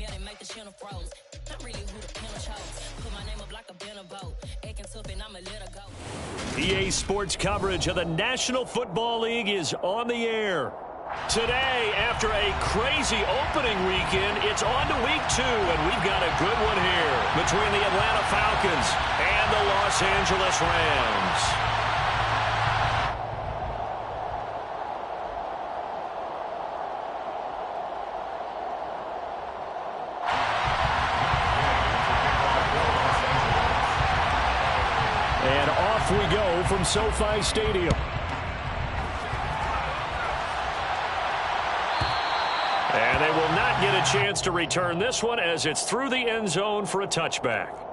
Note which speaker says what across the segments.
Speaker 1: yeah, they make the channel froze. I'm really who the pen chose. Put my name up like a bin of boat. Acting tough and I'ma let her go.
Speaker 2: EA Sports coverage of the National Football League is on the air. Today, after a crazy opening weekend, it's on to week 2, and we've got a good one here between the Atlanta Falcons and the Los Angeles Rams. And off we go from SoFi Stadium. And they will not get a chance to return this one as it's through the end zone for a touchback.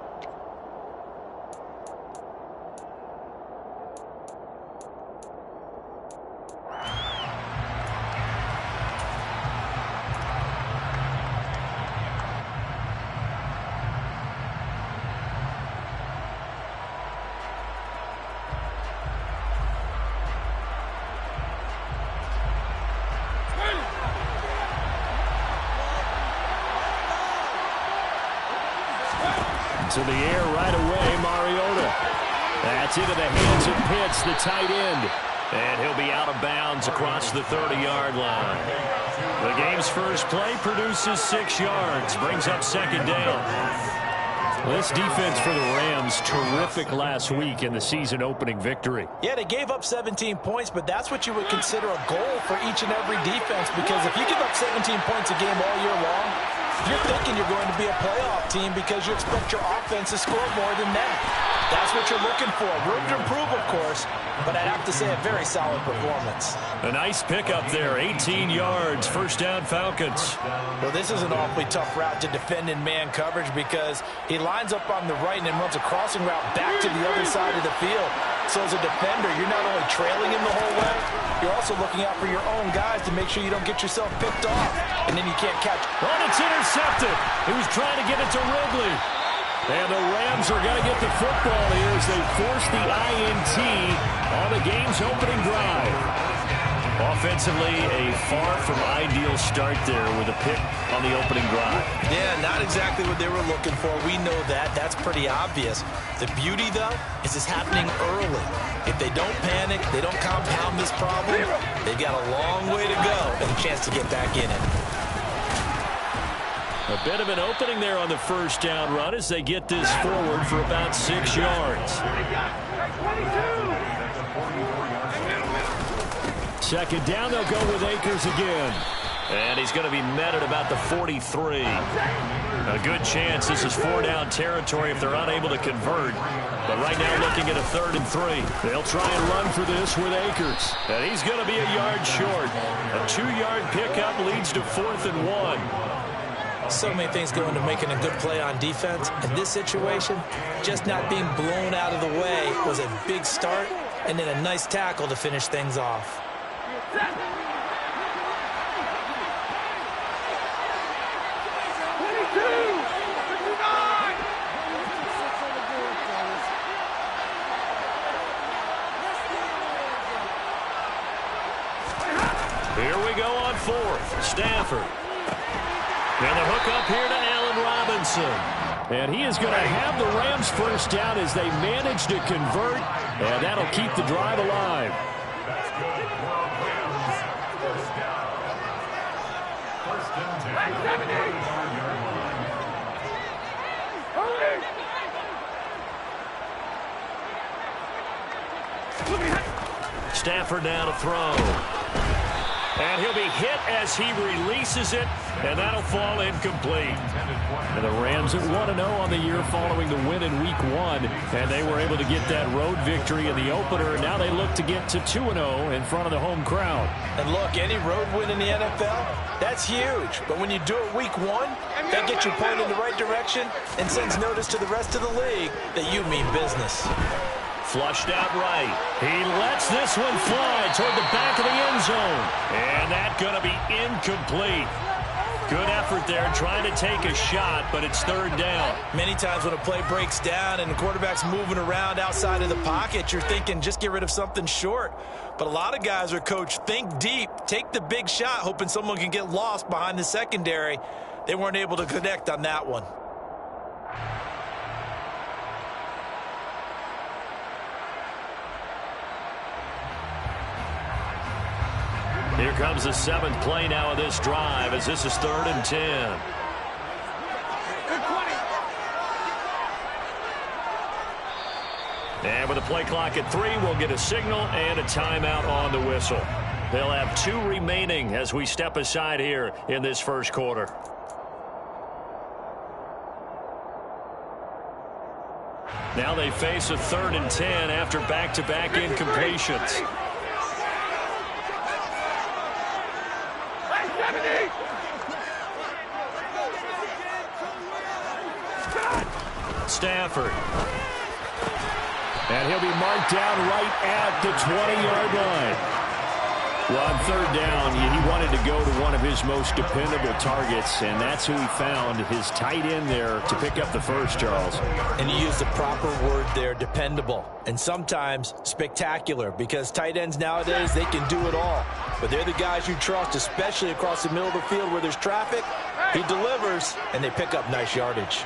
Speaker 2: To the air right away, Mariota. That's into the hands of Pitts, the tight end. And he'll be out of bounds across the 30-yard line. The game's first play produces 6 yards, brings up second down. This defense for the Rams, terrific last week in the season-opening victory.
Speaker 3: Yeah, they gave up 17 points, but that's what you would consider a goal for each and every defense, because if you give up 17 points a game all year long, you're thinking you're going to be a playoff team because you expect your offense to score more than that. That's what you're looking for. Room to improve, of course, but I'd have to say a very solid performance.
Speaker 2: A nice pickup there, 18 yards, first down Falcons.
Speaker 3: Well, this is an awfully tough route to defend in man coverage because he lines up on the right and then runs a crossing route back to the other side of the field. So as a defender, you're not only trailing him the whole way, you're also looking out for your own guys to make sure you don't get yourself picked off, and then you can't catch.
Speaker 2: Oh, it's intercepted. He was trying to get it to Ridley. And the Rams are going to get the football here as they force the INT on the game's opening drive. Offensively, a far from ideal start there with a pick on the opening drive.
Speaker 3: Yeah, not exactly what they were looking for. We know that. That's pretty obvious. The beauty, though, is it's happening early. If they don't panic, they don't compound this problem, they've got a long way to go and a chance to get back in it.
Speaker 2: A bit of an opening there on the first down run as they get this forward for about 6 yards. Second down, they'll go with Akers again. And he's going to be met at about the 43. A good chance this is 4-down territory if they're unable to convert. But right now looking at a 3rd and 3. They'll try and run for this with Akers. And he's going to be a yard short. A 2-yard pickup leads to 4th and 1.
Speaker 3: So many things go into making a good play on defense. In this situation, just not being blown out of the way was a big start, and then a nice tackle to finish things off.
Speaker 2: Here we go on 4th. Stafford. And the hook up here to Allen Robinson. And he is going to have the Rams first down as they manage to convert. And that'll keep the drive alive. Stafford now to throw. And he'll be hit as he releases it, and that'll fall incomplete. And the Rams at 1-0 on the year following the win in Week 1, and they were able to get that road victory in the opener, and now they look to get to 2-0 in front of the home crowd.
Speaker 3: And look, any road win in the NFL, that's huge. But when you do it Week 1, that gets you pointed in the right direction and sends notice to the rest of the league that you mean business.
Speaker 2: Flushed out right. He lets this one fly toward the back of the end zone. And that's going to be incomplete. Good effort there trying to take a shot, but it's 3rd down.
Speaker 3: Many times when a play breaks down and the quarterback's moving around outside of the pocket, you're thinking just get rid of something short. But a lot of guys are coached, think deep, take the big shot, hoping someone can get lost behind the secondary. They weren't able to connect on that one.
Speaker 2: Here comes the 7th play now of this drive as this is 3rd and 10. And with the play clock at 3, we'll get a signal and a timeout on the whistle. They'll have 2 remaining as we step aside here in this first quarter. Now they face a 3rd and 10 after back-to-back incompletions. Stafford.
Speaker 4: And he'll be marked down right at the 20-yard line. Well, on 3rd down, he wanted to go to one of his most dependable targets, and that's who he found, his tight end there, to pick up the first, Charles.
Speaker 3: And you used the proper word there, dependable, and sometimes spectacular, because tight ends nowadays, they can do it all. But they're the guys you trust, especially across the middle of the field where there's traffic. He delivers, and they pick up nice yardage.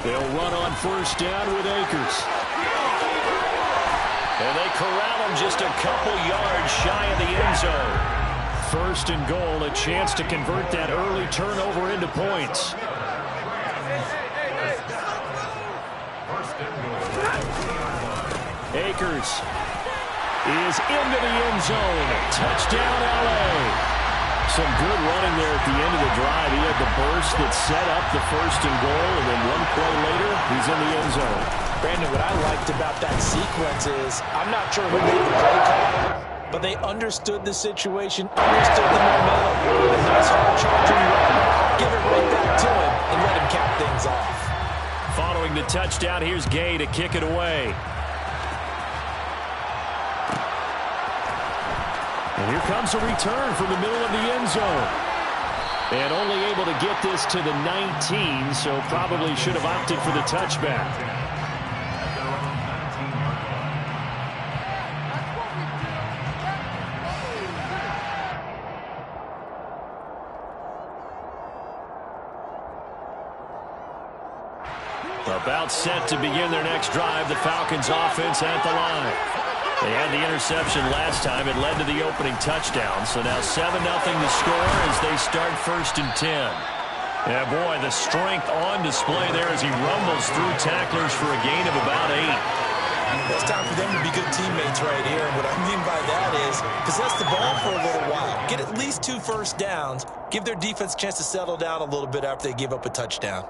Speaker 4: They'll run on 1st down with Akers.
Speaker 2: And they corral him just a couple yards shy of the end zone.
Speaker 4: 1st and goal, a chance to convert that early turnover into points. Akers is into the end zone. Touchdown, L.A. Some good running there at the end of the drive. He had the burst that set up the 1st and goal, and then one play later, he's in the end zone.
Speaker 3: Brandon, what I liked about that sequence is, I'm not sure who made the play call, but they understood the situation, understood the momentum. A nice hard charging run. Give it right back to him and let him cap things off.
Speaker 2: Following the touchdown, here's Gay to kick it away.
Speaker 4: And here comes a return from the middle of the end zone. And only able to get this to the 19, so probably should have opted for the touchback.
Speaker 2: About set to begin their next drive, the Falcons offense at the line. They had the interception last time. It led to the opening touchdown. So now 7-0 to score as they start 1st and 10. Yeah, boy, the strength on display there as he rumbles through tacklers for a gain of about 8.
Speaker 3: It's time for them to be good teammates right here. And what I mean by that is possess the ball for a little while. Get at least 2 first downs. Give their defense a chance to settle down a little bit after they give up a touchdown.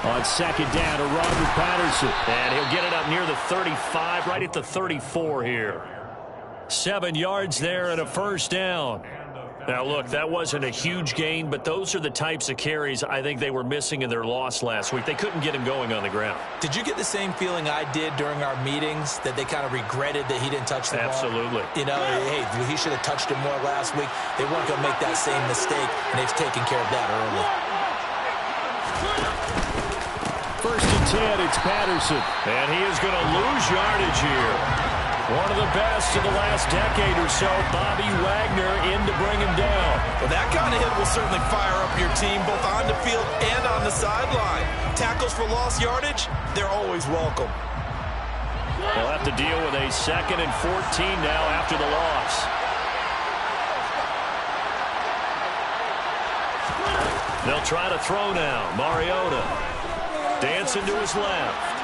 Speaker 4: On 2nd down to Robert Patterson.
Speaker 2: And he'll get it up near the 35, right at the 34 here. 7 yards there and a 1st down. Now, look, that wasn't a huge gain, but those are the types of carries I think they were missing in their loss last week. They couldn't get him going on the ground.
Speaker 3: Did you get the same feeling I did during our meetings, that they kind of regretted that he didn't touch the ball?
Speaker 2: Absolutely.
Speaker 3: You know, hey, he should have touched it more last week. They weren't going to make that same mistake, and they've taken care of that early.
Speaker 4: 1st and 10, it's Patterson.
Speaker 2: And he is going to lose yardage here. One of the best of the last decade or so, Bobby Wagner in to bring him down.
Speaker 3: Well, that kind of hit will certainly fire up your team, both on the field and on the sideline. Tackles for lost yardage, they're always welcome.
Speaker 2: They'll have to deal with a 2nd and 14 now after the loss. They'll try to throw now. Mariota dancing to his left.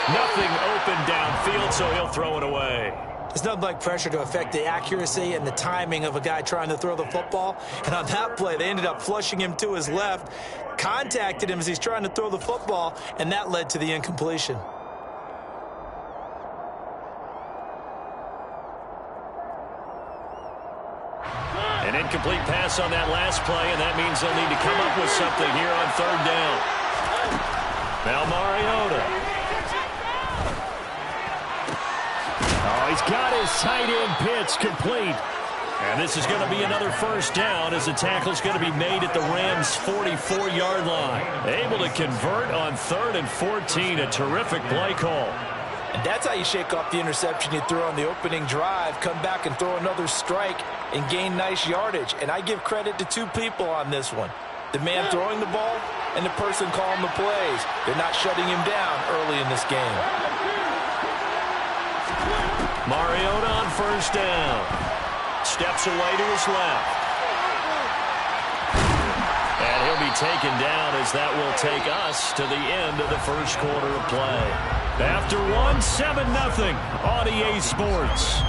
Speaker 2: Nothing open downfield, so he'll throw it away.
Speaker 3: There's nothing like pressure to affect the accuracy and the timing of a guy trying to throw the football. And on that play, they ended up flushing him to his left, contacted him as he's trying to throw the football, and that led to the incompletion.
Speaker 2: An incomplete pass on that last play, and that means they'll need to come up with something here on 3rd down. Now Mariota.
Speaker 4: He's got his tight end pitch complete. And this is going to be another first down as the tackle's going to be made at the Rams' 44-yard line. Able to convert on 3rd and 14. A terrific play call.
Speaker 3: And that's how you shake off the interception you threw on the opening drive, come back and throw another strike and gain nice yardage. And I give credit to two people on this one. The man throwing the ball and the person calling the plays. They're not shutting him down early in this game.
Speaker 2: Mariota on first down. Steps away to his left. And he'll be taken down as that will take us to the end of the first quarter of play. After one, 7-0 on EA Sports.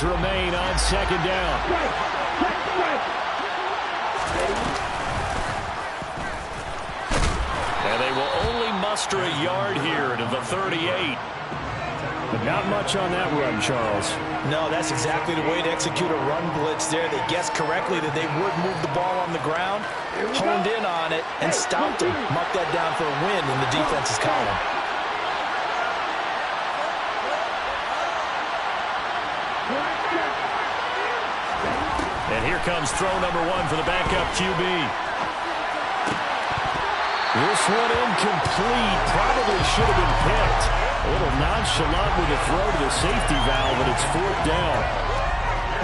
Speaker 2: Remain on second down. And they will only muster a yard here to the 38.
Speaker 4: But not much on that run, Charles.
Speaker 3: No, that's exactly the way to execute a run blitz there. They guessed correctly that they would move the ball on the ground, honed in on it, and stopped them. Mark that down for a win in the defense's column.
Speaker 2: And here comes throw number one for the backup QB.
Speaker 4: This one incomplete. Probably should have been picked. A little nonchalant with the throw to the safety valve, and it's 4th down.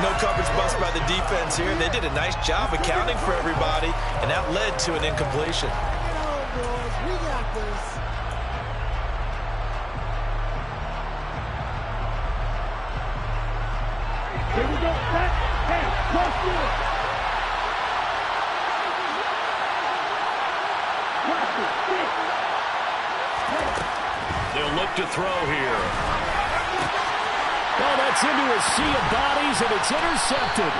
Speaker 3: No coverage bust by the defense here. They did a nice job accounting for everybody, and that led to an incompletion.
Speaker 5: Boys, we got this. Here we go. Back. Hey, cross field.
Speaker 2: They'll look to throw here.
Speaker 4: Well, that's into a sea of bodies, and it's intercepted.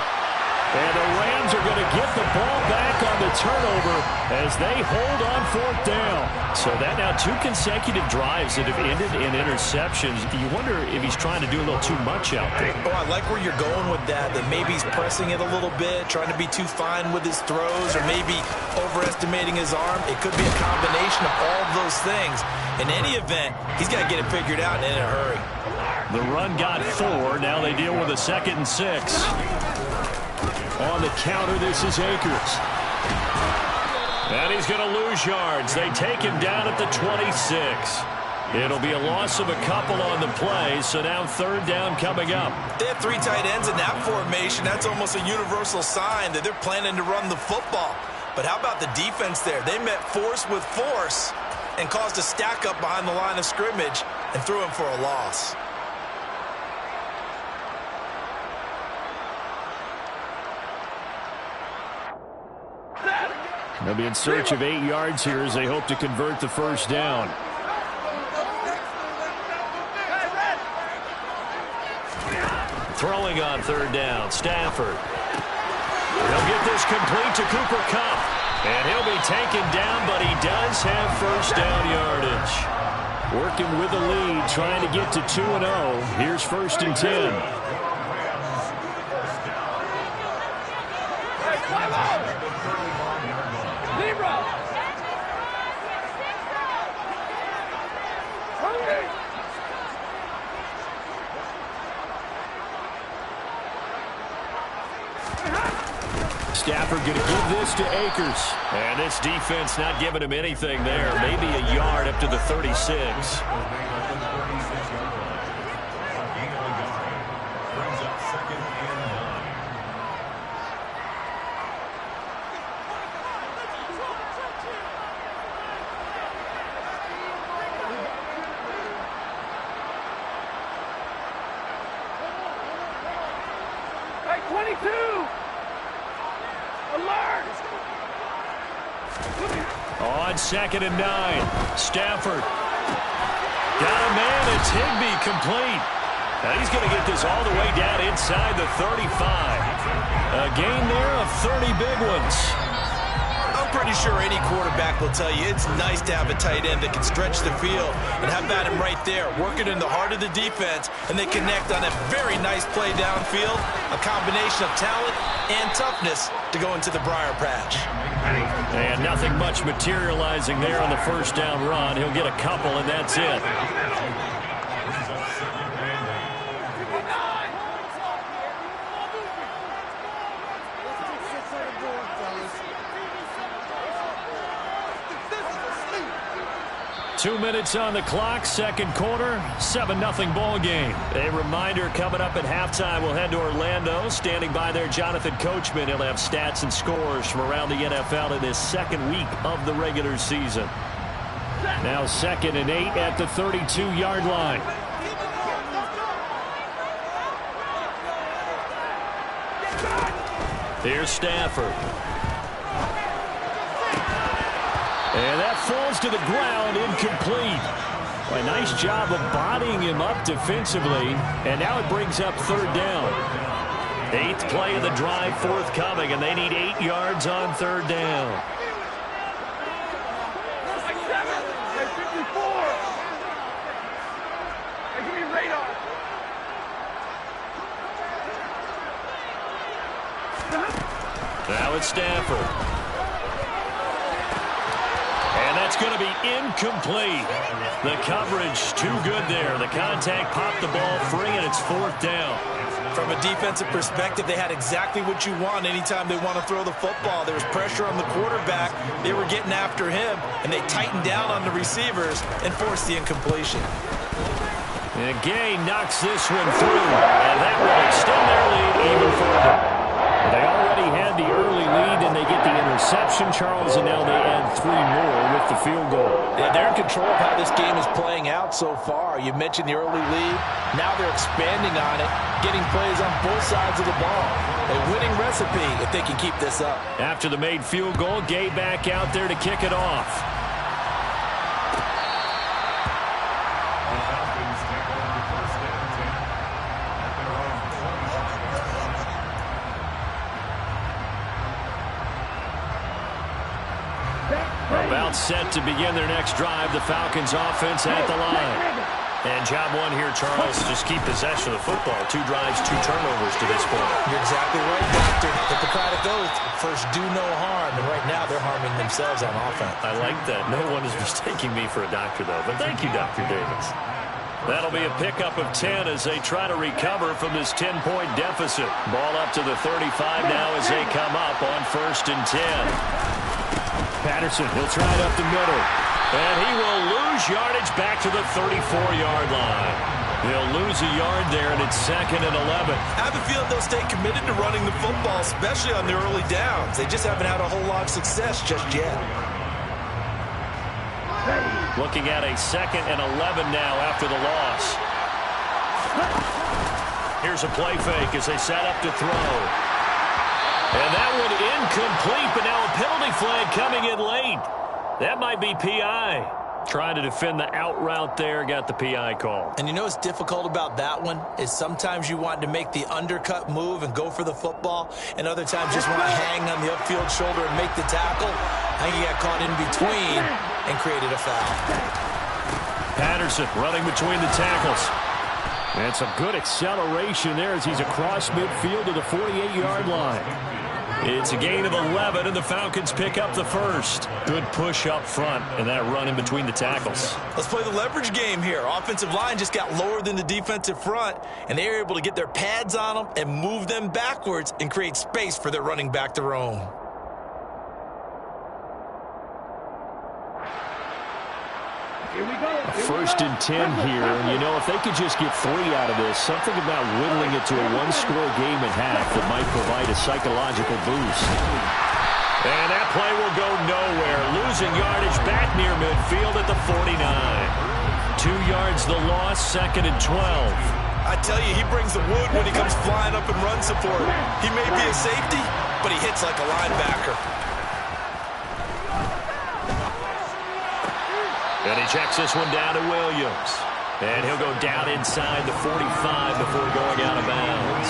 Speaker 4: And the Rams are going to get the ball back on the turnover as they hold on 4th down.
Speaker 2: So that now 2 consecutive drives that have ended in interceptions. You wonder if he's trying to do a little too much out there.
Speaker 3: Oh, I like where you're going with that maybe he's pressing it a little bit, trying to be too fine with his throws, or maybe overestimating his arm. It could be a combination of all of those things. In any event, he's got to get it figured out and in a hurry.
Speaker 2: The run got 4. Now they deal with a 2nd and 6.
Speaker 4: On the counter, this is Akers.
Speaker 2: And he's going to lose yards. They take him down at the 26. It'll be a loss of a couple on the play, so now 3rd down coming up.
Speaker 3: They have 3 tight ends in that formation. That's almost a universal sign that they're planning to run the football. But how about the defense there? They met force with force and caused a stack up behind the line of scrimmage and threw him for a loss.
Speaker 4: They'll be in search of 8 yards here as they hope to convert the 1st down.
Speaker 2: Throwing on 3rd down, Stafford. He'll get this complete to Cooper Kupp. And he'll be taken down, but he does have 1st down yardage.
Speaker 4: Working with the lead, trying to get to 2-0. Here's 1st and 10. Stafford going to give this to Akers.
Speaker 2: And this defense not giving him anything there. Maybe a yard up to the 36.
Speaker 5: Hey, 22! Alert!
Speaker 2: On 2nd and 9. Stafford. Got a man. It's Higbee complete. Now he's going to get this all the way down inside the 35. A gain there of 30 big ones.
Speaker 3: I'm pretty sure any quarterback will tell you it's nice to have a tight end that can stretch the field. And how about him right there, working in the heart of the defense, and they connect on a very nice play downfield. A combination of talent and toughness to go into the briar patch.
Speaker 2: And nothing much materializing there on the 1st down run. He'll get a couple, and that's it. Two minutes on the clock, 2nd quarter, 7-0 ball game. A reminder coming up at halftime, we'll head to Orlando. Standing by there, Jonathan Coachman. He'll have stats and scores from around the NFL in this 2nd week of the regular season. Now 2nd and 8 at the 32-yard line. Here's Stafford. And that falls to the ground, incomplete. A nice job of bodying him up defensively. And now it brings up 3rd down. 8th play of the drive forthcoming, and they need 8 yards on 3rd down. Now it's Stafford. And that's going to be incomplete. The coverage too good there. The contact popped the ball free, and it's 4th down.
Speaker 3: From a defensive perspective, they had exactly what you want anytime they want to throw the football. There was pressure on the quarterback. They were getting after him, and they tightened down on the receivers and forced the incompletion.
Speaker 2: And Gay knocks this one through, and that will extend their lead even further. They already had the early lead, and they get the interception, Charles, and now they add 3 more with the field goal.
Speaker 3: Yeah, they're in control of how this game is playing out so far. You mentioned the early lead. Now they're expanding on it, getting plays on both sides of the ball. A winning recipe if they can keep this up.
Speaker 2: After the made field goal, Gay back out there to kick it off. About set to begin their next drive. The Falcons offense at the line. And job 1 here, Charles, just keep possession of the football. 2 drives, 2 turnovers to this point.
Speaker 3: You're exactly right, Doctor. Hippocratic oath. First, do no harm. And right now, they're harming themselves on offense.
Speaker 2: I like that. No one is mistaking me for a doctor, though. But thank you, Dr. Davis. That'll be a pickup of 10 as they try to recover from this 10-point deficit. Ball up to the 35 now as they come up on 1st and 10.
Speaker 4: Patterson, he'll try it up the middle.
Speaker 2: And he will lose yardage back to the 34-yard line. He'll lose a yard there, and it's 2nd and 11.
Speaker 3: I have a feeling they'll stay committed to running the football, especially on the early downs. They just haven't had a whole lot of success just yet.
Speaker 2: Looking at a 2nd and 11 now after the loss. Here's a play fake as they set up to throw. And that one incomplete, but now a penalty flag coming in late. That might be PI. Trying to defend the out route there, got the PI call.
Speaker 3: And you know what's difficult about that one is sometimes you want to make the undercut move and go for the football, and other times just want to hang on the upfield shoulder and make the tackle. I think he got caught in between and created a foul.
Speaker 2: Patterson running between the tackles.
Speaker 4: And some good acceleration there as he's across midfield to the 48-yard line.
Speaker 2: It's a gain of 11, and the Falcons pick up the first. Good push up front, and that run in between the tackles.
Speaker 3: Let's play the leverage game here. Offensive line just got lower than the defensive front, and they were able to get their pads on them and move them backwards and create space for their running back to roam.
Speaker 4: First and 10 here. You know, if they could just get 3 out of this, something about whittling it to a one-score game at half that might provide a psychological boost.
Speaker 2: And that play will go nowhere. Losing yardage back near midfield at the 49. 2 yards the loss, 2nd and 12.
Speaker 3: I tell you, he brings the wood when he comes flying up in run support. He may be a safety, but he hits like a linebacker.
Speaker 2: And he checks this one down to Williams. And he'll go down inside the 45 before going out of bounds.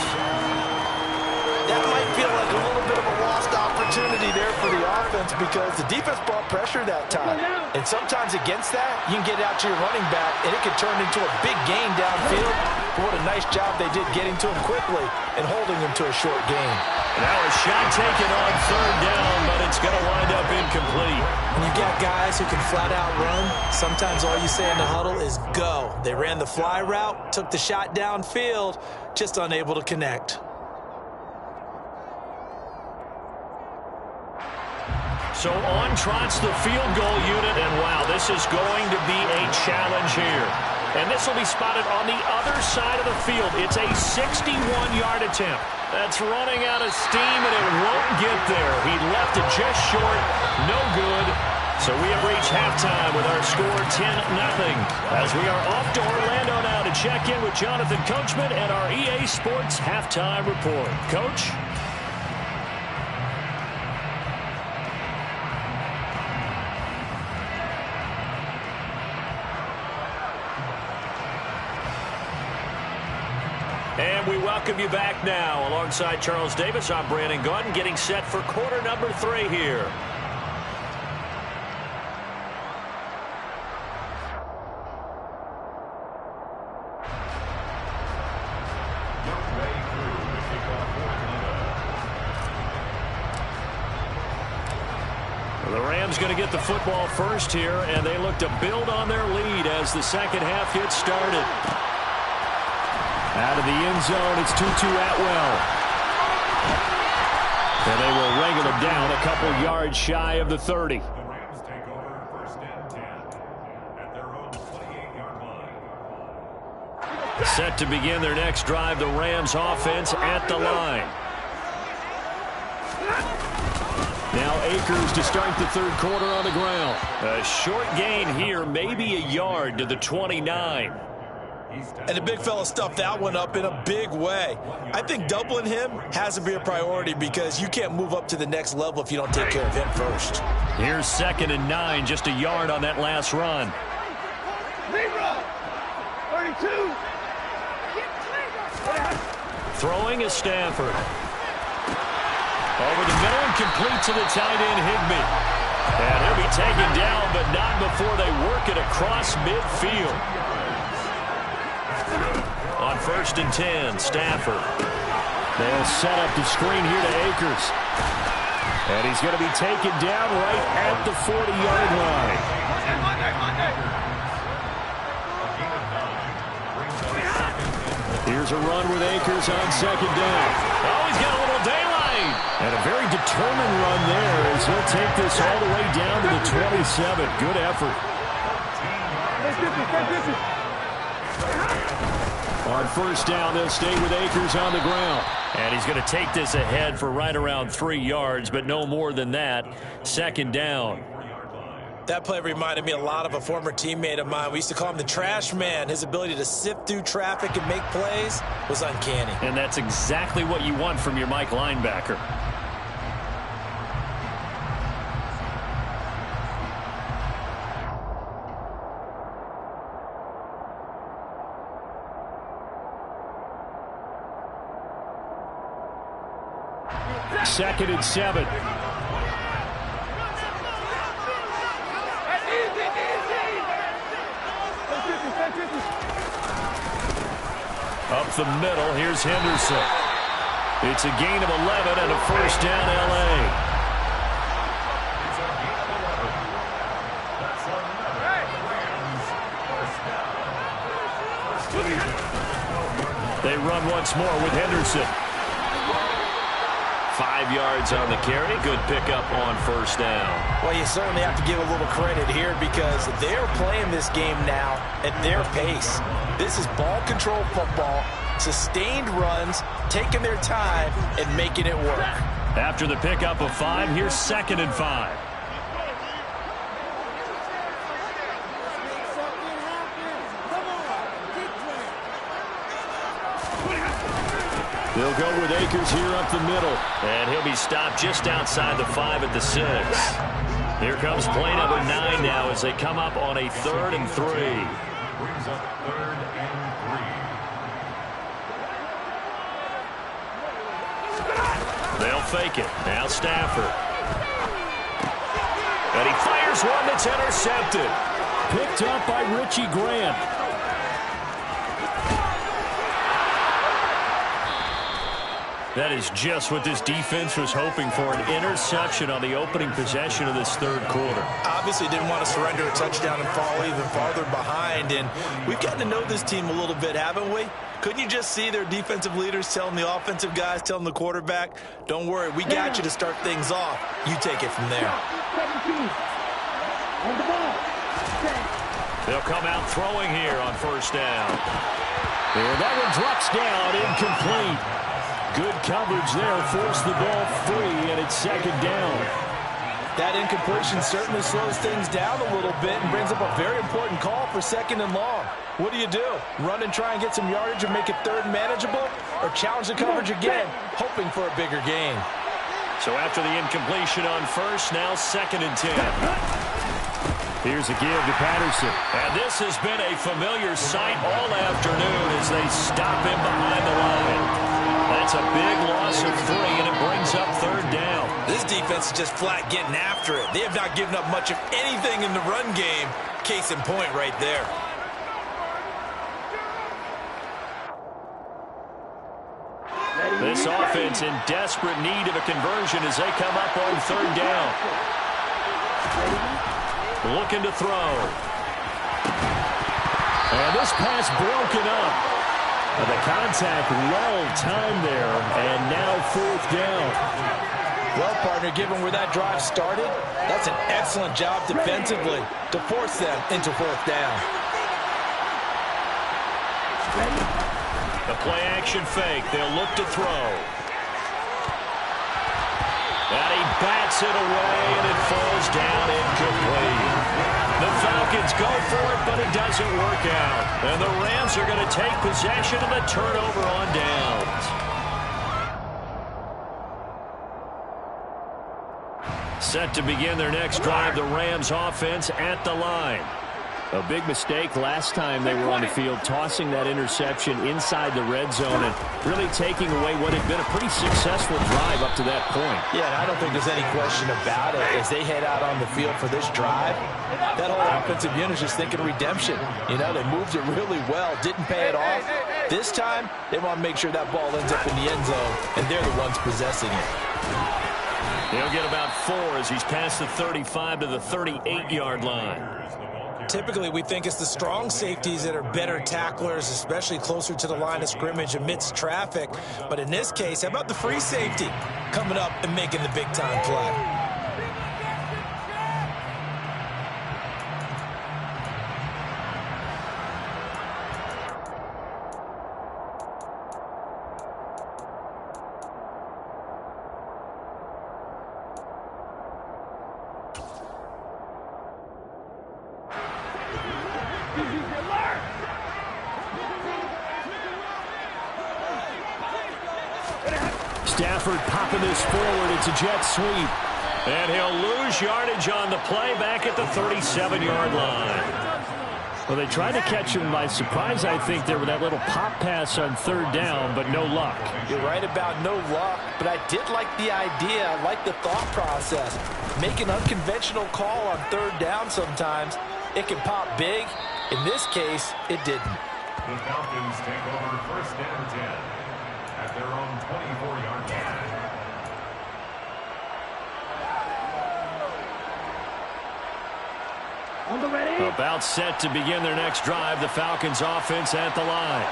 Speaker 3: That might feel like a little bit of a lost opportunity there for the offense because the defense brought pressure that time. And sometimes against that, you can get out to your running back, and it can turn into a big gain downfield. But what a nice job they did getting to him quickly and holding him to a short gain.
Speaker 2: Now a shot taken on 3rd down, but it's going to wind up incomplete.
Speaker 3: When you got guys who can flat out run, sometimes all you say in the huddle is go. They ran the fly route, took the shot downfield, just unable to connect.
Speaker 2: So on trots the field goal unit, and wow, this is going to be a challenge here. And this will be spotted on the other side of the field. It's a 61-yard attempt. That's running out of steam, and it won't get there. He left it just short. No good. So we have reached halftime with our score 10-0. As we are off to Orlando now to check in with Jonathan Coachman and our EA Sports Halftime Report. Coach? And we welcome you back now. Alongside Charles Davis, I'm Brandon Gunn, getting set for quarter number 3 here. The Rams going to get the football first here, and they look to build on their lead as the second half gets started. Out of the end zone, it's Tutu Atwell. And they will wrangle him down a couple yards shy of the 30.
Speaker 6: The Rams take over 1st and 10 at their own 28-yard line.
Speaker 2: Set to begin their next drive, the Rams offense at the line. Now Akers to start the 3rd quarter on the ground. A short gain here, maybe a yard to the 29.
Speaker 3: And the big fella stuffed that one up in a big way. I think doubling him has to be a priority because you can't move up to the next level if you don't take care of him first.
Speaker 2: Here's 2nd and 9, just a yard on that last run.
Speaker 5: 32.
Speaker 2: Throwing is Stafford. Over the middle and complete to the tight end, Higbee. And he'll be taken down, but not before they work it across midfield. On 1st and 10, Stafford. They'll set up the screen here to Akers. And he's going to be taken down right at the 40-yard line. Here's a run with Akers on 2nd down. Oh, he's got a little daylight. And a very determined run there as he'll take this all the way down to the 27. Good effort. On 1st down, they'll stay with Akers on the ground. And he's going to take this ahead for right around 3 yards, but no more than that. 2nd down.
Speaker 3: That play reminded me a lot of a former teammate of mine. We used to call him the trash man. His ability to sift through traffic and make plays was uncanny.
Speaker 2: And that's exactly what you want from your Mike linebacker. Second and 7. Up the middle, here's Henderson. It's a gain of 11 and a first down, L.A. They run once more with Henderson. 5 yards on the carry. Good pickup on first down.
Speaker 3: Well, you certainly have to give a little credit here because they're playing this game now at their pace. This is ball control football, sustained runs, taking their time, and making it work.
Speaker 2: After the pickup of 5, here's 2nd and 5. They'll go with Akers here up the middle. And he'll be stopped just outside the 5 at the 6. Here comes play number 9 now as they come up on a 3rd and 3.
Speaker 6: Brings up 3rd and 3.
Speaker 2: They'll fake it. Now Stafford. And he fires one that's intercepted.
Speaker 4: Picked up by Richie Grant.
Speaker 2: That is just what this defense was hoping for, an interception on the opening possession of this 3rd quarter.
Speaker 3: Obviously didn't want to surrender a touchdown and fall even farther behind, and we've gotten to know this team a little bit, haven't we? Couldn't you just see their defensive leaders telling the offensive guys, telling the quarterback, don't worry, we got you to start things off. You take it from there.
Speaker 2: They'll come out throwing here on first down.
Speaker 4: And that one drops down, incomplete. Good coverage there, forced the ball free, and it's 2nd down.
Speaker 3: That incompletion certainly slows things down a little bit and brings up a very important call for 2nd and long. What do? Run and try and get some yardage and make it 3rd manageable, or challenge the coverage again, hoping for a bigger gain?
Speaker 2: So after the incompletion on first, now 2nd and 10.
Speaker 4: Here's a give to Patterson.
Speaker 2: And this has been a familiar sight all afternoon as they stop him behind the line. That's a big loss of 3, and it brings up 3rd down.
Speaker 3: This defense is just flat getting after it. They have not given up much of anything in the run game. Case in point right there.
Speaker 2: This offense in desperate need of a conversion as they come up on 3rd down. Looking to throw.
Speaker 4: And this pass broken up. The contact well timed there, and now 4th down.
Speaker 3: Well, partner, given where that drive started, that's an excellent job defensively to force them into 4th down.
Speaker 2: The play-action fake. They'll look to throw. And he bats it away, and it falls down incomplete. The Falcons go for it, but it doesn't work out. And the Rams are going to take possession of the turnover on downs. Set to begin their next drive, the Rams offense at the line.
Speaker 4: A big mistake last time they were on the field, tossing that interception inside the red zone and really taking away what had been a pretty successful drive up to that point.
Speaker 3: Yeah, and I don't think there's any question about it. As they head out on the field for this drive, that whole offensive unit is just thinking redemption. You know, they moved it really well, didn't pay it off. This time, they want to make sure that ball ends up in the end zone, and they're the ones possessing it.
Speaker 2: He'll get about 4 as he's past the 35 to the 38-yard line.
Speaker 3: Typically, we think it's the strong safeties that are better tacklers, especially closer to the line of scrimmage amidst traffic. But in this case, how about the free safety coming up and making the big-time play?
Speaker 4: Stafford popping this forward. It's a jet sweep.
Speaker 2: And he'll lose yardage on the play back at the 37-yard line.
Speaker 4: Well, they tried to catch him by surprise, I think, there with that little pop pass on 3rd down, but no luck.
Speaker 3: You're right about no luck, but I did like the idea. I like the thought process. Make an unconventional call on 3rd down sometimes. It can pop big. In this case, it didn't.
Speaker 6: The Falcons take over first and 10 at their own 24-yard line.
Speaker 4: About set to begin their next drive, the Falcons offense at the line.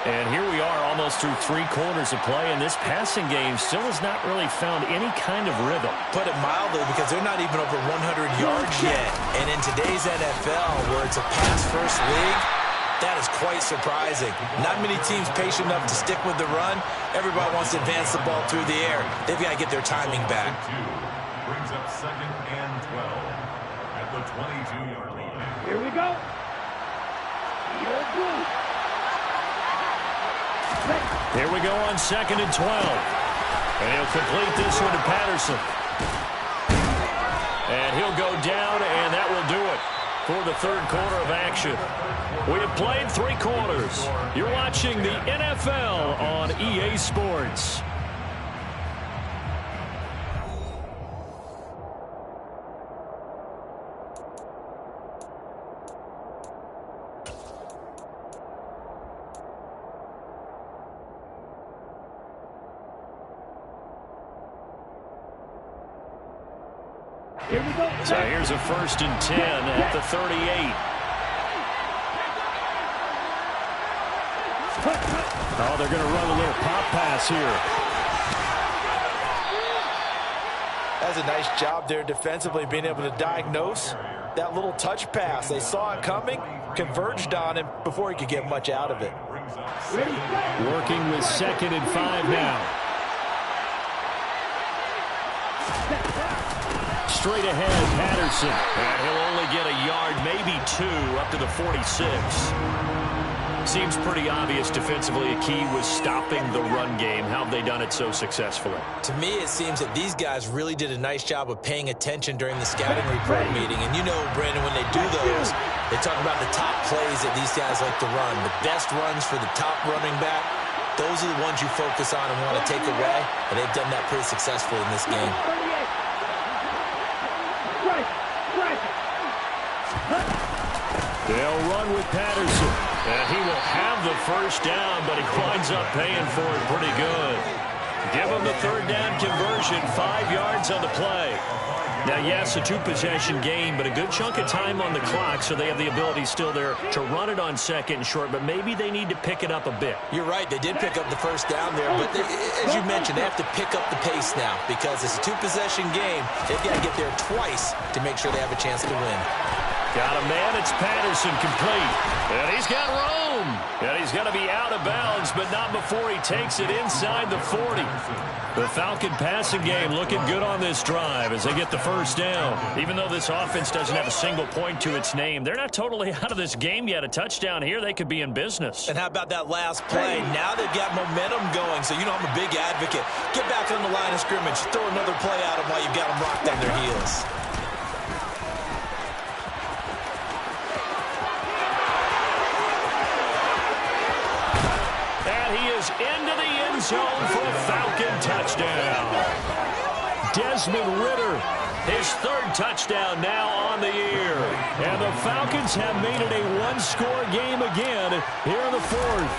Speaker 4: And here we are almost through 3 quarters of play, and this passing game still has not really found any kind of rhythm.
Speaker 3: Put it mildly, because they're not even over 100 yards yet. And in today's NFL, where it's a pass-first league, that is quite surprising. Not many teams patient enough to stick with the run. Everybody wants to advance the ball through the air. They've got to get their timing back.
Speaker 6: Brings up second and 12 at the 22-yard line.
Speaker 5: Here we go.
Speaker 4: Here we go on second and 12. And he'll complete this one to Patterson. And he'll go down, and that will do it for the third quarter of action. We have played 3 quarters. You're watching the NFL on EA Sports.
Speaker 5: Here we go.
Speaker 4: So here's a first and 10 at the 38. Oh, they're going to run a little pop pass here.
Speaker 3: That's a nice job there defensively, being able to diagnose that little touch pass. They saw it coming, converged on him before he could get much out of it.
Speaker 4: Working with second and 5 now. Straight ahead, Patterson. And he'll only get a yard, maybe 2, up to the 46. Seems pretty obvious defensively a key was stopping the run game. How have they done it so successfully?
Speaker 3: To me, it seems that these guys really did a nice job of paying attention during the scouting report meeting. And you know, Brandon, when they do those, they talk about the top plays that these guys like to run. The best runs for the top running back, those are the ones you focus on and want to take away. And they've done that pretty successfully in this game.
Speaker 4: They'll run with Patterson. And he will have the first down, but he winds up paying for it pretty good. Give him the third down conversion, 5 yards on the play. Now, yes, a 2-possession game, but a good chunk of time on the clock, so they have the ability still there to run it on second and short, but maybe they need to pick it up a bit.
Speaker 3: You're right. They did pick up the first down there, but as you mentioned, they have to pick up the pace now because it's a 2-possession game. They've got to get there twice to make sure they have a chance to win.
Speaker 4: Got a man, it's Patterson, complete. And he's got room. And he's going to be out of bounds, but not before he takes it inside the 40. The Falcon passing game looking good on this drive as they get the first down. Even though this offense doesn't have a single point to its name, they're not totally out of this game yet. A touchdown here, they could be in business.
Speaker 3: And how about that last play? Now they've got momentum going, so you know I'm a big advocate. Get back on the line of scrimmage. Throw another play at them while you've got them locked on their heels.
Speaker 4: Into the end zone for a Falcon touchdown. Desmond Ridder, his 3rd touchdown now on the year. And the Falcons have made it a 1-score game again here in the 4th.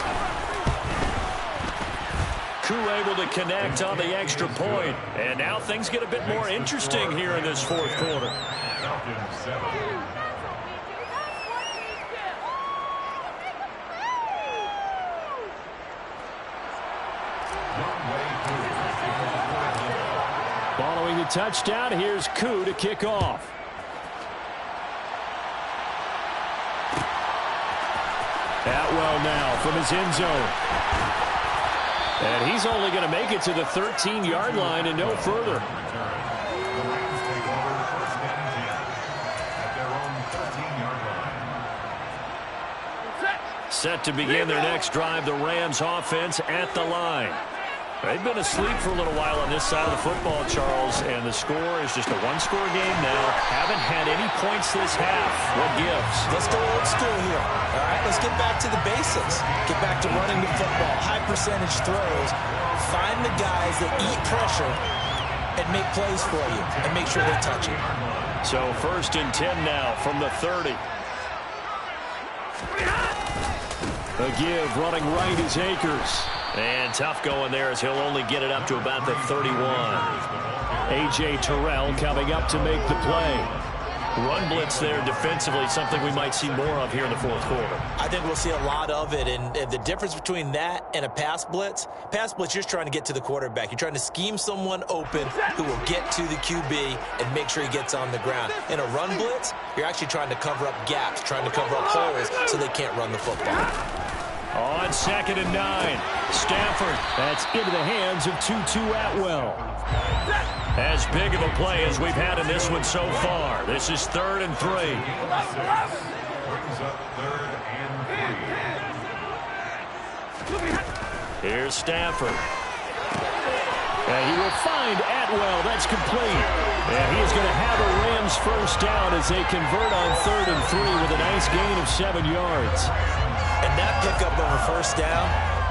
Speaker 4: Koo able to connect on the extra point. And now things get a bit more interesting here in this 4th quarter.
Speaker 6: Falcons 7.
Speaker 4: Following the touchdown, here's Koo to kick off. Atwell now from his end zone. And he's only going to make it to the 13-yard line and no further. Set to begin their next drive, the Rams offense at the line. They've been asleep for a little while on this side of the football, Charles, and the score is just a 1-score game now. Haven't had any points this half. What gives?
Speaker 3: Let's go old school here. All right, let's get back to the basics. Get back to running the football, high percentage throws. Find the guys that eat pressure and make plays for you and make sure they touch it.
Speaker 4: So 1st and 10 now from the 30. A give running right is Akers.
Speaker 2: And tough going there as he'll only get it up to about the 31.
Speaker 4: A.J. Terrell coming up to make the play.
Speaker 2: Run blitz there defensively, something we might see more of here in the fourth quarter.
Speaker 3: I think we'll see a lot of it, and the difference between that and a pass blitz, you're just trying to get to the quarterback. You're trying to scheme someone open who will get to the QB and make sure he gets on the ground. In a run blitz, you're actually trying to cover up gaps, trying to cover up holes so they can't run the football.
Speaker 4: On 2nd and 9, Stafford. That's into the hands of Tutu Atwell.
Speaker 2: As big of a play as we've had in this one so far. This is 3rd and 3.
Speaker 6: Brings up 3rd and 3.
Speaker 2: Here's Stafford.
Speaker 4: And he will find Atwell. That's complete. And he is going to have a Rams first down as they convert on 3rd and 3 with a nice gain of 7 yards.
Speaker 3: And that pickup of a first down,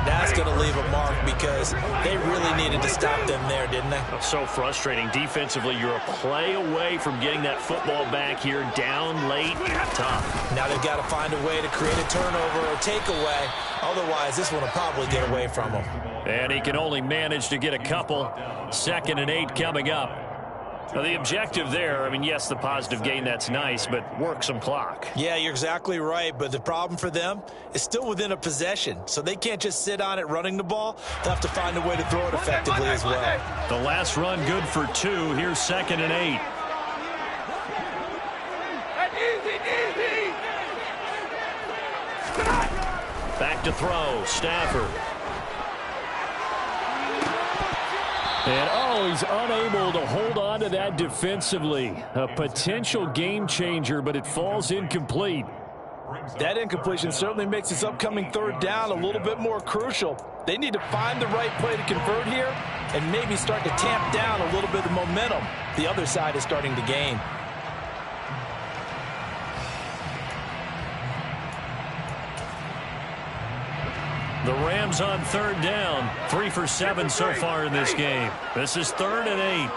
Speaker 3: that's going to leave a mark because they really needed to stop them there, didn't they?
Speaker 2: So frustrating. Defensively, you're a play away from getting that football back here down late. Tough.
Speaker 3: Now they've got to find a way to create a turnover or takeaway. Otherwise, this one will probably get away from them.
Speaker 2: And he can only manage to get a couple. 2nd and 8 coming up. Now, the objective there, I mean, yes, the positive gain, that's nice, but work some clock.
Speaker 3: Yeah, you're exactly right, but the problem for them is still within a possession, so they can't just sit on it running the ball. They'll have to find a way to throw it effectively as well.
Speaker 2: The last run good for 2. Here's 2nd and 8. Back to throw, Stafford.
Speaker 4: And, he's unable to hold on to that defensively. A potential game changer, but it falls incomplete.
Speaker 3: That incompletion certainly makes this upcoming 3rd down a little bit more crucial. They need to find the right play to convert here and maybe start to tamp down a little bit of momentum. The other side is starting to gain.
Speaker 2: The Rams on 3rd down. 3 for 7 so far in this game. This is 3rd and 8.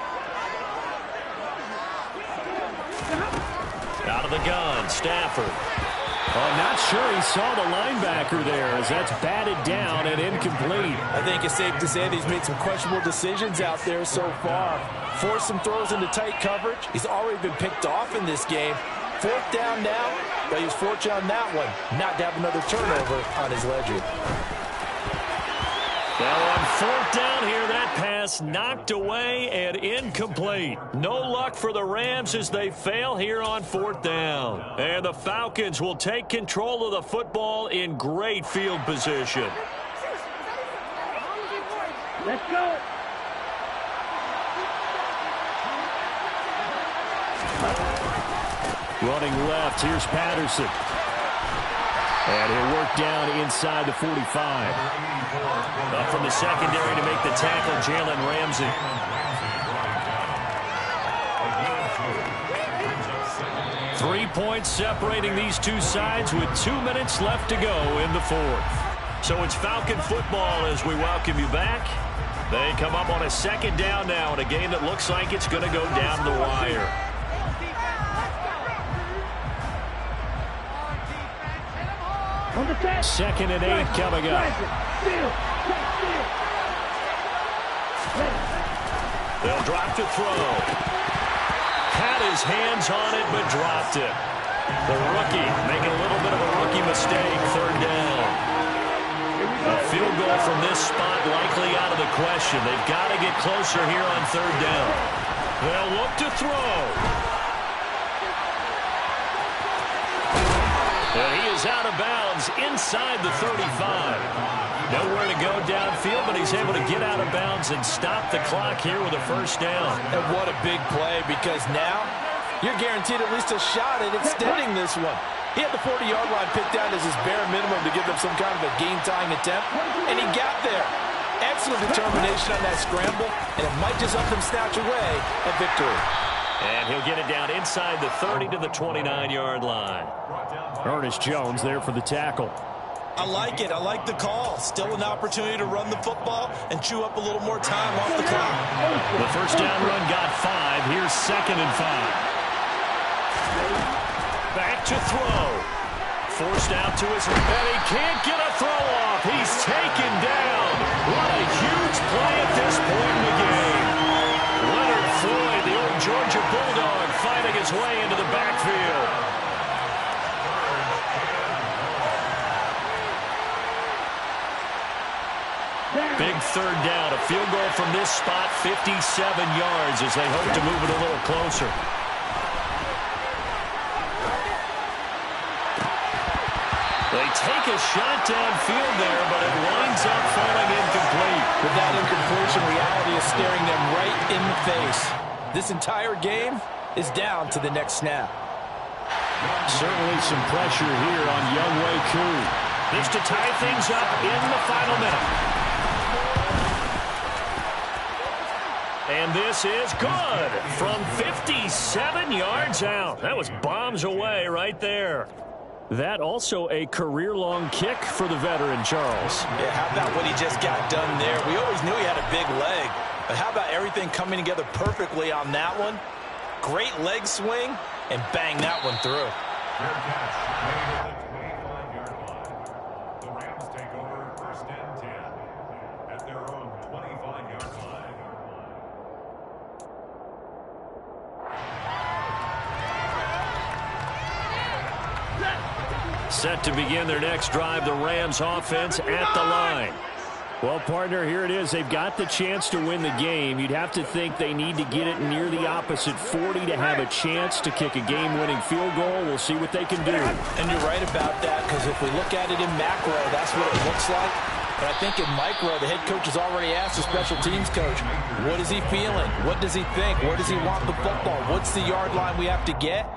Speaker 2: Out of the gun, Stafford.
Speaker 4: I'm not sure he saw the linebacker there as that's batted down and incomplete.
Speaker 3: I think it's safe to say that he's made some questionable decisions out there so far. Forced some throws into tight coverage. He's already been picked off in this game. 4th down now, but he was fortunate on that one not to have another turnover on his ledger.
Speaker 2: Now on 4th down here, that pass knocked away and incomplete. No luck for the Rams as they fail here on 4th down. And the Falcons will take control of the football in great field position.
Speaker 5: Let's go.
Speaker 4: Running left, here's Patterson. And he'll work down inside the 45.
Speaker 2: Up from the secondary to make the tackle, Jalen Ramsey. Three points separating these two sides with 2 minutes left to go in the 4th. So it's Falcon football as we welcome you back. They come up on a 2nd down now in a game that looks like it's going to go down the wire.
Speaker 4: 2nd and 8 coming up.
Speaker 2: They'll drop to throw. Had his hands on it, but dropped it. The rookie making a little bit of a rookie mistake. 3rd down. A field goal from this spot likely out of the question. They've got to get closer here on 3rd down. They'll look to throw. And he is out of bounds inside the 35. Nowhere to go downfield, but he's able to get out of bounds and stop the clock here with a 1st down.
Speaker 3: And what a big play, because now you're guaranteed at least a shot at extending this one. He had the 40-yard line picked out as his bare minimum to give them some kind of a game-tying attempt, and he got there. Excellent determination on that scramble, and it might just up them snatch away a victory.
Speaker 2: And he'll get it down inside the 30 to the 29-yard line.
Speaker 4: Ernest Jones there for the tackle.
Speaker 3: I like it. I like the call. Still an opportunity to run the football and chew up a little more time off the clock.
Speaker 2: The 1st down run got 5. Here's 2nd and 5. Back to throw. forced out to his... And he can't get a throw off. He's taken down. What a huge play at this point in the game. Leonard Floyd, the old Georgia Bulldog, finding his way into the backfield. Big third down. A field goal from this spot, 57 yards as they hope to move it a little closer. They take a shot downfield there, but it winds up falling incomplete.
Speaker 3: With that incompletion, reality is staring them right in the face. This entire game is down to the next snap.
Speaker 4: Certainly some pressure here on Younghoe Koo.
Speaker 2: This to tie things up in the final minute. And this is good from 57 yards out. That was bombs away right there.
Speaker 4: That also a career-long kick for the veteran, Charles.
Speaker 3: Yeah, how about what he just got done there? We always knew he had a big leg, but how about everything coming together perfectly on that one? Great leg swing, and bang that one through.
Speaker 6: Fair catch made at the 25-yard line. The Rams take over 1st and 10 at their own 25-yard line.
Speaker 2: Set to begin their next drive, the Rams offense at the line.
Speaker 4: Well, partner, here it is. They've got the chance to win the game. You'd have to think they need to get it near the opposite 40 to have a chance to kick a game-winning field goal. We'll see what they can do.
Speaker 3: And you're right about that, because if we look at it in macro, that's what it looks like. But I think in micro, the head coach has already asked the special teams coach, what is he feeling? What does he think? Where does he want the football? What's the yard line we have to get?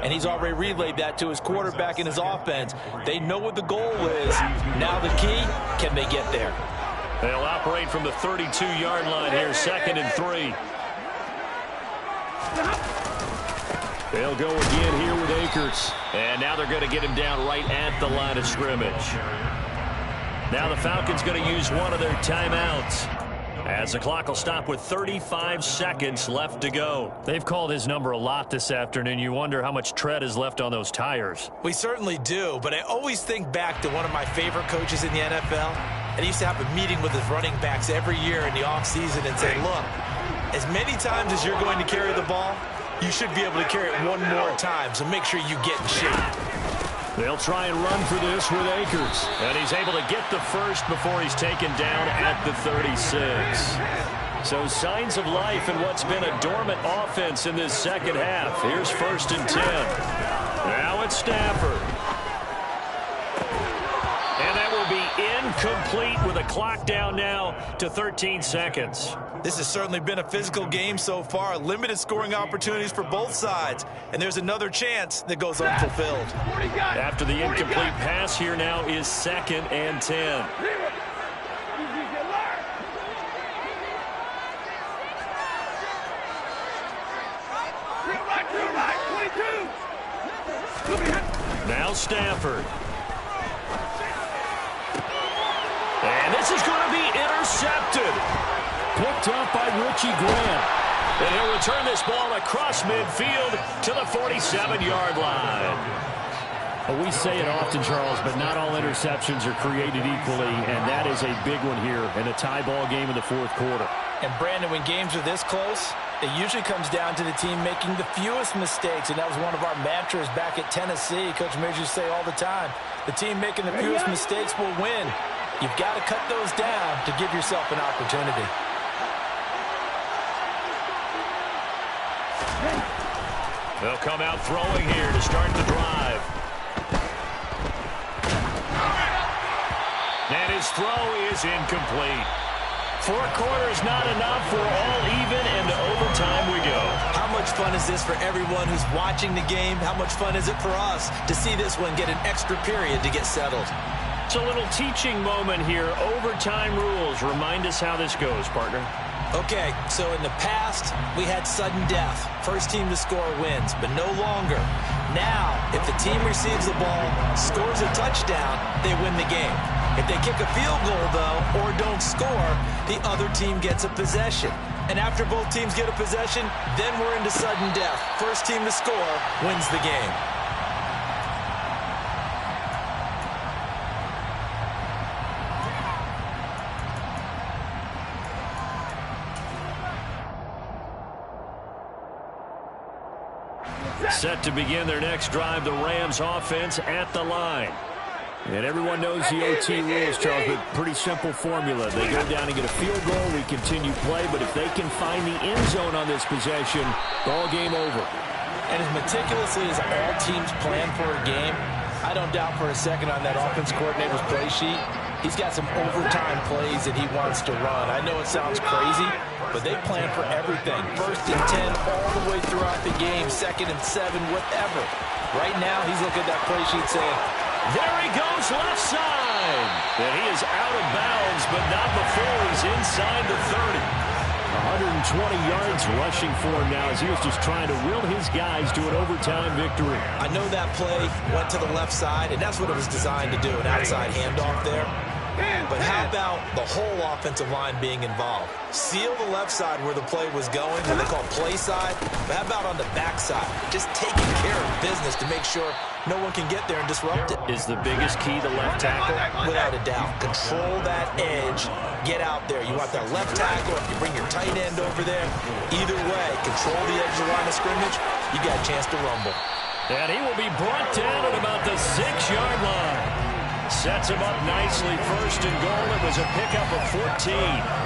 Speaker 3: And he's already relayed that to his quarterback and his offense. They know what the goal is. Now the key, can they get there?
Speaker 2: They'll operate from the 32-yard line here, 2nd and 3.
Speaker 4: They'll go again here with Akers.
Speaker 2: And now they're going to get him down right at the line of scrimmage. Now the Falcons going to use one of their timeouts, as the clock will stop with 35 seconds left to go.
Speaker 4: They've called his number a lot this afternoon. You wonder how much tread is left on those tires.
Speaker 3: We certainly do, but I always think back to one of my favorite coaches in the NFL. And he used to have a meeting with his running backs every year in the offseason and say, look, as many times as you're going to carry the ball, you should be able to carry it one more time, so make sure you get in shape.
Speaker 4: They'll try and run for this with Akers.
Speaker 2: And he's able to get the first before he's taken down at the 36. So signs of life in what's been a dormant offense in this second half. Here's 1st and 10. Now it's Stafford. And that will be incomplete with a clock down now to 13 seconds.
Speaker 3: This has certainly been a physical game so far. Limited scoring opportunities for both sides. And there's another chance that goes unfulfilled.
Speaker 2: After the incomplete pass, here now is 2nd and 10. Now Stafford. And this is going to be intercepted.
Speaker 4: Picked up by Richie Grant.
Speaker 2: And he'll return this ball across midfield to the 47-yard line.
Speaker 4: Well, we say it often, Charles, but not all interceptions are created equally, and that is a big one here in a tie ball game in the 4th quarter.
Speaker 3: And, Brandon, when games are this close, it usually comes down to the team making the fewest mistakes, and that was one of our mantras back at Tennessee. Coach Mears used to say all the time, the team making the fewest mistakes will win. You've got to cut those down to give yourself an opportunity.
Speaker 2: They'll come out throwing here to start the drive. And his throw is incomplete. 4 quarters not enough. We're all even, and to overtime we go.
Speaker 3: How much fun is this for everyone who's watching the game? How much fun is it for us to see this one get an extra period to get settled?
Speaker 2: It's a little teaching moment here. Overtime rules. Remind us how this goes, partner.
Speaker 3: Okay, so in the past, we had sudden death. First team to score wins, but no longer. Now, if the team receives the ball, scores a touchdown, they win the game. If they kick a field goal, though, or don't score, the other team gets a possession. And after both teams get a possession, then we're into sudden death. First team to score wins the game.
Speaker 2: Set to begin their next drive, the Rams offense at the line.
Speaker 4: And everyone knows the OT rules, Charles, but pretty simple formula. They go down and get a field goal, we continue play, but if they can find the end zone on this possession, ball game over.
Speaker 3: And as meticulously as all teams plan for a game, I don't doubt for a second on that offense coordinator's play sheet, he's got some overtime plays that he wants to run. I know it sounds crazy, but they plan for everything. 1st and 10 all the way throughout the game, 2nd and 7, whatever. Right now, he's looking at that play sheet saying,
Speaker 2: there he goes left side. And he is out of bounds, but not before he's inside the 30.
Speaker 4: 120 yards rushing for him now as he was just trying to will his guys to an overtime victory.
Speaker 3: I know that play went to the left side, and that's what it was designed to do, an outside handoff there. But how about the whole offensive line being involved? Seal the left side where the play was going, what they call play side. But how about on the back side? Just taking care of business to make sure no one can get there and disrupt it.
Speaker 2: Is the biggest key the left tackle?
Speaker 3: Without a doubt. Control that edge. Get out there. You want that left tackle, if you bring your tight end over there. Either way, control the edge of the line of scrimmage. You got a chance to rumble.
Speaker 2: And he will be brought down at about the 6-yard line. Sets him up nicely. 1st and goal. It was a pickup of 14.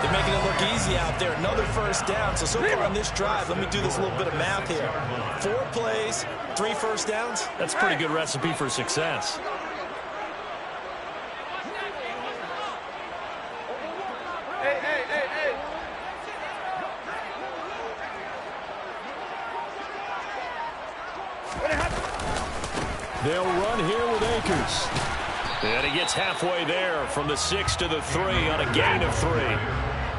Speaker 3: They're making it look easy out there. Another 1st down. So far on this drive, let me do this little bit of math here. 4 plays, 3 1st downs.
Speaker 2: That's a pretty good recipe for success.
Speaker 4: They'll run here with Akers.
Speaker 2: And he gets halfway there from the 6 to the 3 on a gain of 3.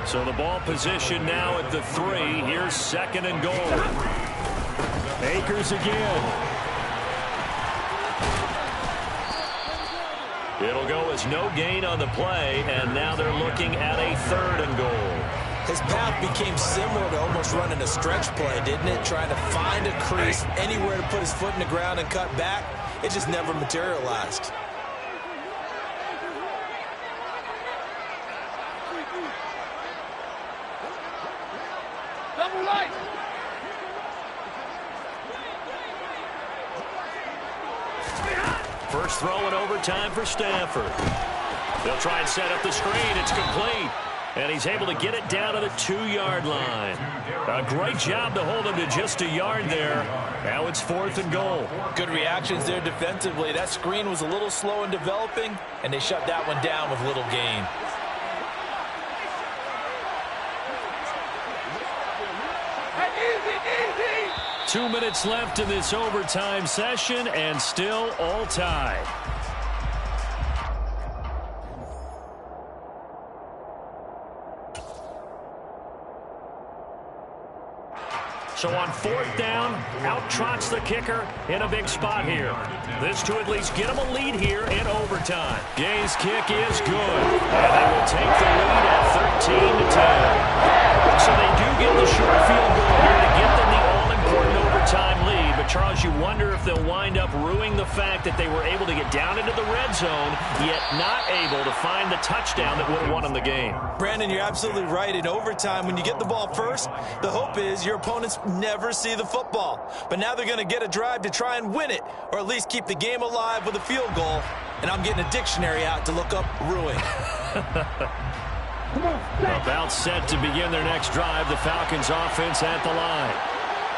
Speaker 2: So the ball position now at the 3. Here's 2nd and goal.
Speaker 4: Akers again.
Speaker 2: It'll go as no gain on the play, and now they're looking at a 3rd and goal.
Speaker 3: His path became similar to almost running a stretch play, didn't it? Trying to find a crease, anywhere to put his foot in the ground and cut back. It just never materialized.
Speaker 2: First throw in overtime for Stanford. They'll try and set up the screen. It's complete. And he's able to get it down to the 2-yard line. A great job to hold him to just a yard there. Now it's 4th and goal.
Speaker 3: Good reactions there defensively. That screen was a little slow in developing, and they shut that one down with little gain.
Speaker 2: Easy. 2 minutes left in this overtime session, and still all tied. So on 4th down, out trots the kicker in a big spot here. This to at least get him a lead here in overtime. Gay's kick is good, and they will take the lead at 13-10. So they do get the short field goal here to get them the all-important overtime lead. But, Charles, you wonder if they'll wind up ruining the fact that they were able to get down into the red zone, yet not able to find the touchdown that would have won them the game.
Speaker 3: Brandon, you're absolutely right. In overtime, when you get the ball first, the hope is your opponents never see the football. But now they're going to get a drive to try and win it, or at least keep the game alive with a field goal. And I'm getting a dictionary out to look up ruin.
Speaker 2: About set to begin their next drive, the Falcons offense at the line.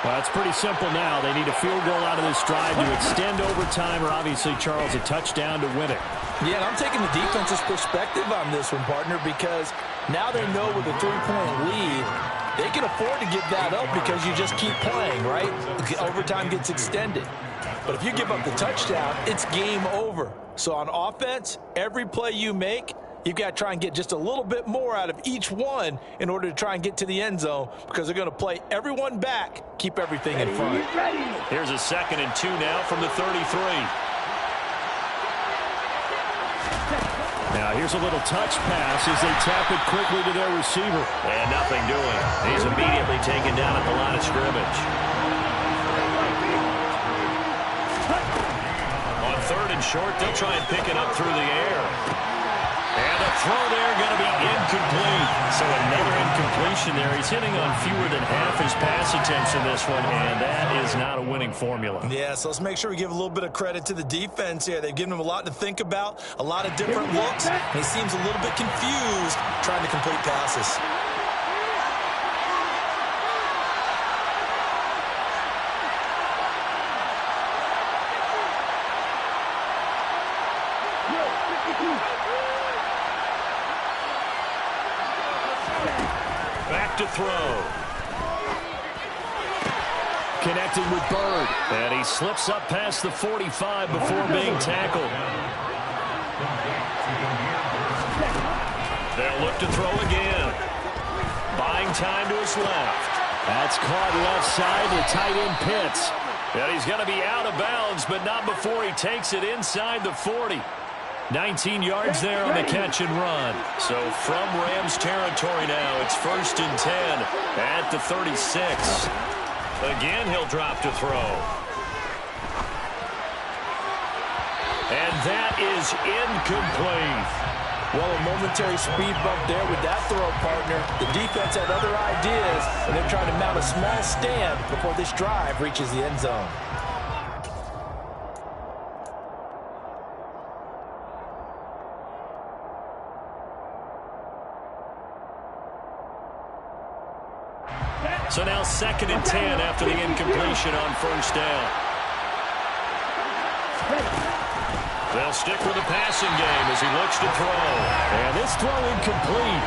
Speaker 4: Well, it's pretty simple now. They need a field goal out of this drive to extend overtime, or obviously, Charles, a touchdown to win it.
Speaker 3: Yeah, and I'm taking the defense's perspective on this one, partner, because now they know with a 3-point lead, they can afford to give that up because you just keep playing, right? Overtime gets extended. But if you give up the touchdown, it's game over. So on offense, every play you make, you've got to try and get just a little bit more out of each one in order to try and get to the end zone, because they're going to play everyone back, keep everything in front.
Speaker 2: Here's a 2nd and 2 now from the 33.
Speaker 4: Now here's a little touch pass as they tap it quickly to their receiver.
Speaker 2: And nothing doing. He's immediately taken down at the line of scrimmage. On 3rd and short, they'll try and pick it up through the air. And a throw there going to be incomplete. So another incompletion there. He's hitting on fewer than half his pass attempts in this one, and that is not a winning formula.
Speaker 3: Yeah, so let's make sure we give a little bit of credit to the defense here. They've given him a lot to think about, a lot of different looks, and he seems a little bit confused trying to complete passes.
Speaker 2: Back to throw.
Speaker 4: Connected with Bird.
Speaker 2: And he slips up past the 45 before being tackled. They'll look to throw again. Buying time to his left.
Speaker 4: That's caught left side to tight end Pitts.
Speaker 2: And he's going to be out of bounds, but not before he takes it inside the 40. 19 yards there on the catch and run. So from Rams territory now, it's 1st and 10 at the 36. Again, he'll drop to throw. And that is incomplete.
Speaker 3: Well, a momentary speed bump there with that throw, partner. The defense had other ideas, and they're trying to mount a small stand before this drive reaches the end zone.
Speaker 2: So now 2nd and 10 after the incompletion on 1st down. They'll stick with the passing game as he looks to throw.
Speaker 4: And this throw incomplete.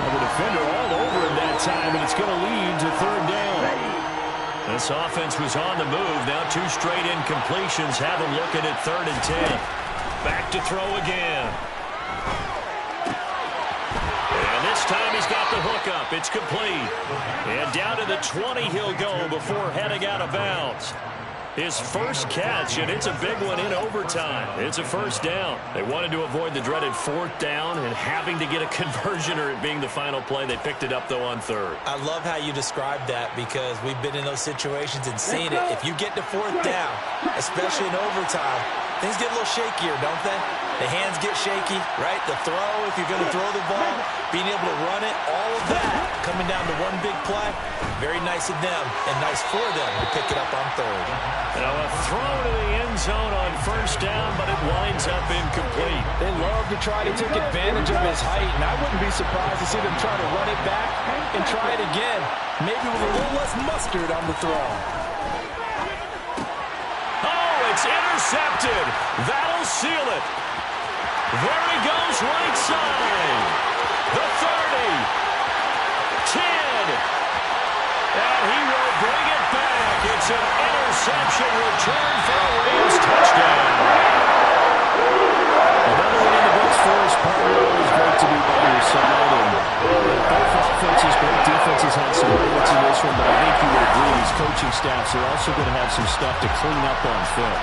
Speaker 4: The defender all over him that time, and it's going to lead to 3rd down.
Speaker 2: This offense was on the move. Now 2 straight incompletions have him looking at 3rd and 10. Back to throw again. This time he's got the hook up. It's complete. And down to the 20 he'll go before heading out of bounds. His first catch, and it's a big one in overtime. It's a 1st down. They wanted to avoid the dreaded 4th down and having to get a conversion or it being the final play. They picked it up, though, on 3rd.
Speaker 3: I love how you described that because we've been in those situations and seen it. If you get to 4th down, especially in overtime, things get a little shakier, don't they? The hands get shaky, right? The throw, if you're going to throw the ball, being able to run it, all of that coming down to one big play. Very nice of them and nice for them to pick it up on 3rd.
Speaker 2: Now a throw to the end zone on 1st down, but it winds up incomplete.
Speaker 3: They love to try to take advantage of his height, and I wouldn't be surprised to see them try to run it back and try it again, maybe with a little less mustard on the throw.
Speaker 2: Oh, it's intercepted. That'll seal it. There he goes right side. The 30. 10. And he will bring it back. It's an interception return for a Rams touchdown.
Speaker 4: Another one in the books for his partner. Always great to be by your side. And both offenses, both defenses had some moments in this one, but I think you would agree these coaching staffs are also going to have some stuff to clean up on film.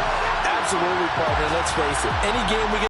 Speaker 3: Absolutely, partner. Let's face it. Any game we get